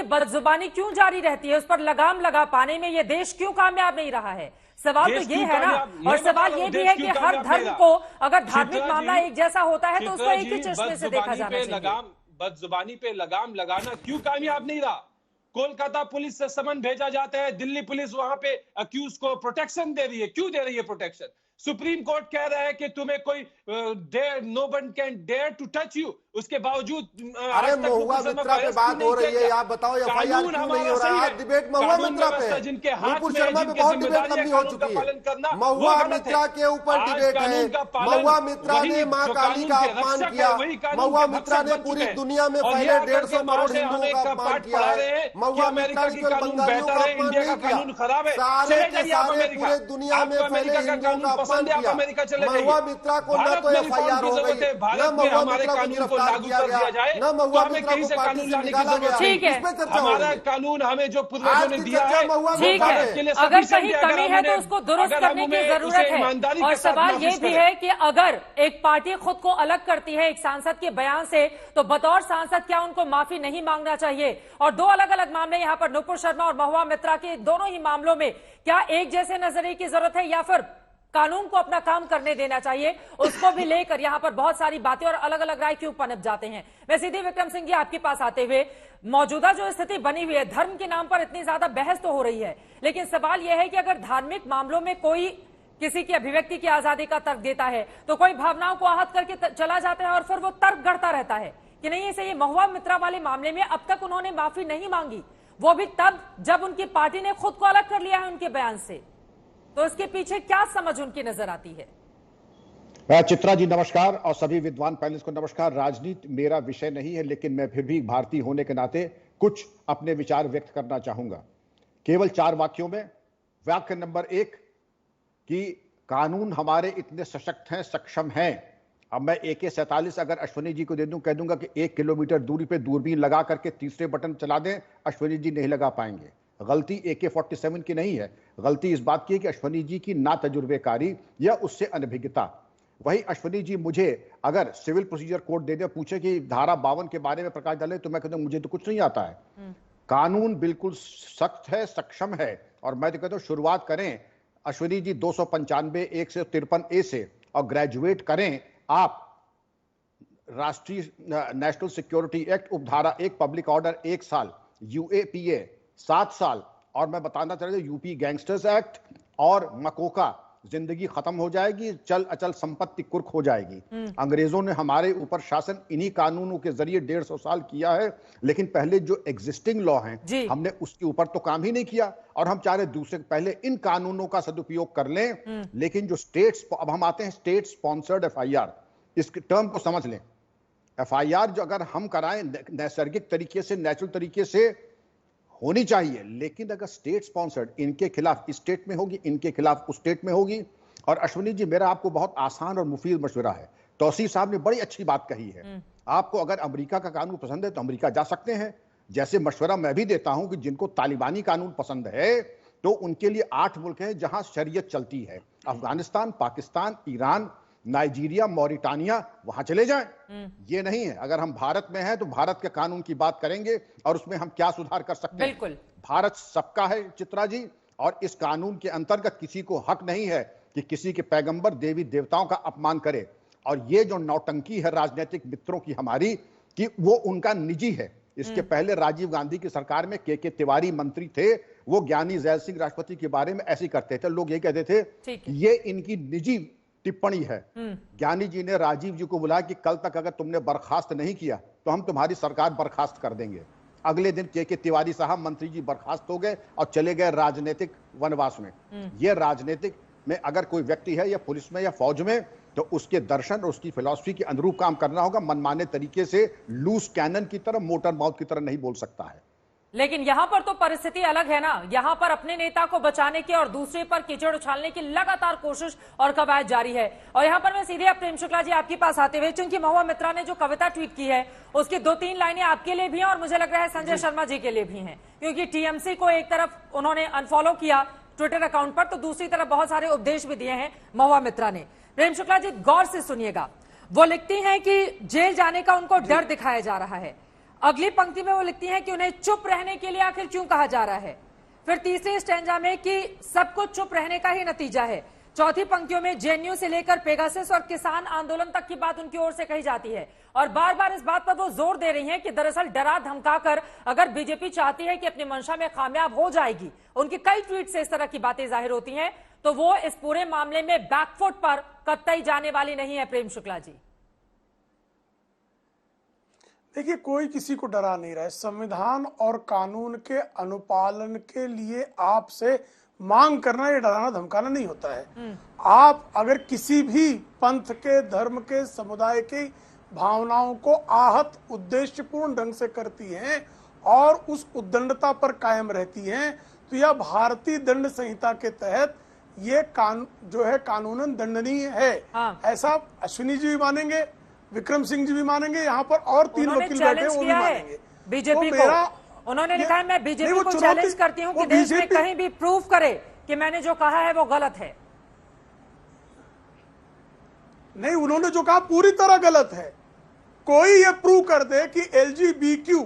ये बदजुबानी क्यों जारी रहती है? उस पर लगाम लगा पाने में ये देश क्यों कामयाब नहीं रहा है? सवाल तो ये है ना। और सवाल ये भी है कि हर धर्म को अगर धार्मिक मामला एक जैसा होता है तो उसको एक ही चश्मे से देखा जाना चाहिए। बदजुबानी पे लगाम लगाना क्यों कामयाब नहीं रहा? कोलकाता पुलिस से समन भेजा जाता है, दिल्ली पुलिस वहां पे अक्यूज को प्रोटेक्शन दे रही है। क्यों दे रही है प्रोटेक्शन? सुप्रीम कोर्ट कह रहा है कि तुम्हें कोई no one can dare to touch you, उसके बावजूद अरे महुआ मित्रा पे बात हो रही है, आप बताओ एफआईआर क्यों नहीं हो रहा है? आज डिबेट महुआ मित्रा पे, विपुल शर्मा पे बहुत डिबेट लंबी हो चुकी है। महुआ मित्रा के ऊपर डिबेट है। महुआ मित्रा ने मां काली का अपमान किया। महुआ मित्रा ने पूरी दुनिया में फैले 150 करोड़ हिंदुओं का अपमान किया है। महुआ मित्रा ने केवल बंगालियों का अपमान नहीं किया, सारे के सारे पूरे दुनिया में फैले हिंदुओं का अपमान किया। महुआ मित्रा को न तो एफआईआर हो गई, न महुआ मित्रा को गिरफ्तार किया गया, न महुआ मित्रा को पार्टी से निकाला गया। ठीक है, हमारा कानून हमें जो पूर्वजों ने दिया है, ठीक है, अगर कहीं कमी है तो उसको दुरुस्त करने की जरूरत है। और सवाल ये भी है कि अगर एक पार्टी खुद को अलग करती है एक सांसद के बयान से, तो बतौर सांसद क्या उनको माफी नहीं मांगना चाहिए? और दो अलग अलग मामले यहाँ पर नुपुर शर्मा और महुआ मित्रा के, दोनों ही मामलों में क्या एक जैसे नजरिए की जरूरत है या फिर कानून को अपना काम करने देना चाहिए? उसको भी लेकर यहां पर बहुत सारी बातें और अलग अलग राय क्यों पनप जाते हैं। मैं सीधे विक्रम सिंह जी आपके पास आते हुए, मौजूदा जो स्थिति बनी हुई है, धर्म के नाम पर इतनी ज्यादा बहस तो हो रही है, लेकिन सवाल यह है कि अगर धार्मिक मामलों में कोई किसी की अभिव्यक्ति की आजादी का तर्क देता है तो कोई भावनाओं को आहत करके चला जाता है और फिर वो तर्क गढ़ता रहता है कि नहीं ऐसे। ये महुआ मित्रा वाले मामले में अब तक उन्होंने माफी नहीं मांगी, वो भी तब जब उनकी पार्टी ने खुद को अलग कर लिया है उनके बयान से। तो इसके पीछे क्या समझ उनकी नजर आती है? चित्रा जी नमस्कार, और सभी विद्वान पैनलिस्ट को नमस्कार। राजनीति मेरा विषय नहीं है, लेकिन मैं फिर भी भारतीय होने के नाते कुछ अपने विचार व्यक्त करना चाहूंगा केवल 4 वाक्यों में। वाक्य नंबर 1 कि कानून हमारे इतने सशक्त हैं, सक्षम हैं। अब मैं AK-47 अगर अश्विनी जी को दे दूं, कह दूंगा कि 1 किलोमीटर दूरी पे दूरबीन लगा करके तीसरे बटन चला दें, अश्विनी जी नहीं लगा पाएंगे। गलती AK-47 की नहीं है, गलती इस बात की है कि अश्विनी जी की ना तजुर्बेकारी या उससे अनभिज्ञता। वही अश्विनी जी मुझे अगर सिविल प्रोसीजर कोड दे दे, पूछे कि धारा 52 के बारे में प्रकाश डाले, तो मैं कहता हूं मुझे तो कुछ नहीं आता है। कानून बिल्कुल सख्त है, सक्षम है। और मैं तो कहता हूं शुरुआत करें अश्विनी जी 295 153A से और ग्रेजुएट करें आप राष्ट्रीय नेशनल सिक्योरिटी एक्ट उपधारा 1 पब्लिक ऑर्डर 1 साल, UAPA 7 साल, और मैं बताना चाह रहा हूं यूपी गैंगस्टर्स एक्ट और मकोका, जिंदगी खत्म हो जाएगी, चल अचल संपत्ति कुर्क हो जाएगी। अंग्रेजों ने हमारे ऊपर शासन इन्हीं कानूनों के जरिए 150 साल किया है, लेकिन पहले जो एग्जिस्टिंग लॉ हैं हमने उसके ऊपर तो काम ही नहीं किया, और हम चाह रहे दूसरे पहले इन कानूनों का सदुपयोग कर लें। लेकिन जो स्टेट्स, अब हम आते हैं स्टेट स्पॉन्सर्ड FIR, इस टर्म को समझ लें। FIR जो अगर हम कराएं नैसर्गिक तरीके से, नेचुरल तरीके से होनी चाहिए, लेकिन अगर स्टेट स्पॉन्सर्ड, इनके खिलाफ इस स्टेट में होगी, इनके खिलाफ उस स्टेट में होगी। और अश्विनी जी मेरा आपको बहुत आसान और मुफीद मशवरा है। तौसीफ साहब ने बड़ी अच्छी बात कही है, आपको अगर अमेरिका का कानून पसंद है तो अमेरिका जा सकते हैं। जैसे मशवरा मैं भी देता हूं कि जिनको तालिबानी कानून पसंद है तो उनके लिए 8 मुल्क हैं जहां शरीयत चलती है, Afghanistan, Pakistan, Iran, Nigeria, Mauritania, वहां चले जाएं। ये नहीं है, अगर हम भारत में हैं तो भारत के कानून की बात करेंगे और उसमें हम क्या सुधार कर सकते हैं। बिल्कुल, भारत सबका है चित्रा जी, और इस कानून के अंतर्गत किसी को हक नहीं है कि किसी के पैगंबर, देवी देवताओं का अपमान करे। और ये जो नौटंकी है राजनीतिक मित्रों की हमारी, कि वो उनका निजी है। इसके पहले राजीव गांधी की सरकार में के तिवारी मंत्री थे, वो ज्ञानी जैल सिंह राष्ट्रपति के बारे में ऐसे करते थे, लोग ये कहते थे ये इनकी निजी टिप्पणी है। ज्ञानी जी ने राजीव जी को बुलाया कि कल तक अगर तुमने बर्खास्त नहीं किया तो हम तुम्हारी सरकार बर्खास्त कर देंगे। अगले दिन के तिवारी साहब मंत्री जी बर्खास्त हो गए और चले गए राजनीतिक वनवास में। ये राजनीतिक में अगर कोई व्यक्ति है या पुलिस में या फौज में, तो उसके दर्शन और उसकी फिलॉसफी के अनुरूप काम करना होगा। मनमाने तरीके से लूज कैनन की तरह, मोटर माउथ की तरह नहीं बोल सकता है। लेकिन यहां पर तो परिस्थिति अलग है ना। यहां पर अपने नेता को बचाने की और दूसरे पर कीचड़ उछालने की लगातार कोशिश और कवायद जारी है। और यहां पर मैं सीधे अब प्रेम शुक्ला जी आपके पास आते हुए, चूंकि महुआ मित्रा ने जो कविता ट्वीट की है उसकी 2-3 लाइनें आपके लिए भी हैं और मुझे लग रहा है संजय शर्मा जी के लिए भी हैं, क्योंकि TMC को एक तरफ उन्होंने अनफॉलो किया ट्विटर अकाउंट पर, तो दूसरी तरफ बहुत सारे उपदेश भी दिए हैं महुआ मित्रा ने। प्रेम शुक्ला जी गौर से सुनिएगा, वो लिखती हैं कि जेल जाने का उनको डर दिखाया जा रहा है। अगली पंक्ति में वो लिखती हैं कि उन्हें चुप रहने के लिए आखिर क्यों कहा जा रहा है। फिर तीसरी स्टैंजा में कि सब कुछ चुप रहने का ही नतीजा है। चौथी पंक्तियों में जेएनयू से लेकर पेगासस और किसान आंदोलन तक की बात उनकी ओर से कही जाती है और बार बार इस बात पर वो जोर दे रही हैं कि दरअसल डरा धमकाकर अगर बीजेपी चाहती है कि अपनी मंशा में कामयाब हो जाएगी, उनकी कई ट्वीट से इस तरह की बातें जाहिर होती हैं, तो वो इस पूरे मामले में बैकफुट पर कतई जाने वाली नहीं है। प्रेम शुक्ला जी, देखिए, कोई किसी को डरा नहीं रहा है। संविधान और कानून के अनुपालन के लिए आपसे मांग करना, ये डराना धमकाना नहीं होता है। आप अगर किसी भी पंथ के, धर्म के, समुदाय की भावनाओं को आहत उद्देश्यपूर्ण ढंग से करती हैं और उस उद्दंडता पर कायम रहती हैं, तो यह भारतीय दंड संहिता के तहत ये जो है कानूनन दंडनीय है। ऐसा अश्विनी जी भी मानेंगे, विक्रम सिंह जी भी मानेंगे, यहाँ पर और 3 वकील बैठे वो भी मानेंगे। बीजेपी को उन्होंने लिखा है, मैं बीजेपी को चैलेंज करती हूँ कि देश में कहीं भी प्रूफ करे कि मैंने जो कहा है वो गलत है। नहीं, उन्होंने जो कहा पूरी तरह गलत है। कोई ये प्रूव कर दे कि LGBTQ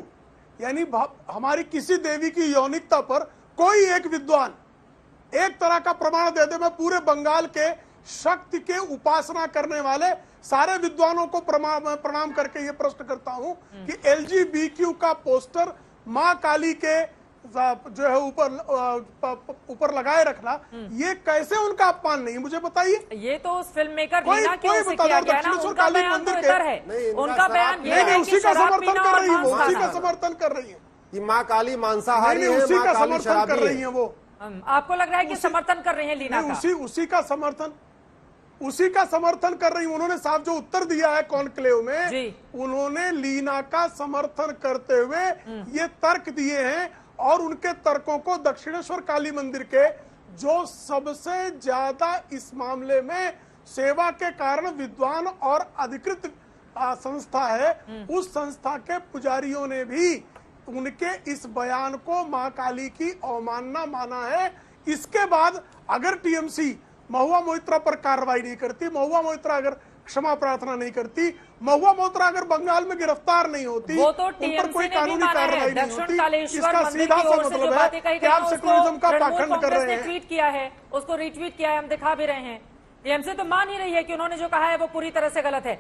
यानी हमारी किसी देवी की यौनिकता पर कोई एक विद्वान एक तरह का प्रमाण दे दे, मैं पूरे बंगाल के शक्ति के उपासना करने वाले सारे विद्वानों को प्रणाम करके ये प्रश्न करता हूं कि LGBTQ का पोस्टर मां काली के जो है ऊपर लगाए रखना, ये कैसे उनका अपमान नहीं, मुझे बताइए। ये तो उस फिल्म मेकर रीना की ओर से किया गया ना, उनका बयान तो इधर है, उनका बयान ये है उसी का समर्थन कर रही है वो, उसी का समर्थन कर रही है कि माँ काली मांसाहारी है, उसी का काली समर्थन कर रही है वो। आपको लग रहा है कि समर्थन कर रही है लीना का? उसी का समर्थन कर रही। उन्होंने साफ जो उत्तर दिया है कॉन्क्लेव में, उन्होंने लीना का समर्थन करते हुए ये तर्क दिए हैं और उनके तर्कों को दक्षिणेश्वर काली मंदिर के जो सबसे ज्यादा इस मामले में सेवा के कारण विद्वान और अधिकृत संस्था है, उस संस्था के पुजारियों ने भी उनके इस बयान को मां काली की अवमानना माना है। इसके बाद अगर टीएमसी महुआ मोइत्रा पर कार्रवाई नहीं करती, महुआ मोइत्रा अगर क्षमा प्रार्थना नहीं करती, महुआ मोइत्रा अगर बंगाल में गिरफ्तार नहीं होती, वो तो उन पर कोई कानूनी कार्रवाई नहीं होती, इसका सीधा सा मतलब है कि आप सेकुलरिज्म का पाखंड कर रहे हैं। ट्वीट किया है, उसको रीट्वीट किया है, हम दिखा भी रहे हैं। टीएमसी तो मान ही रही है कि उन्होंने जो कहा है वो पूरी तरह से गलत है।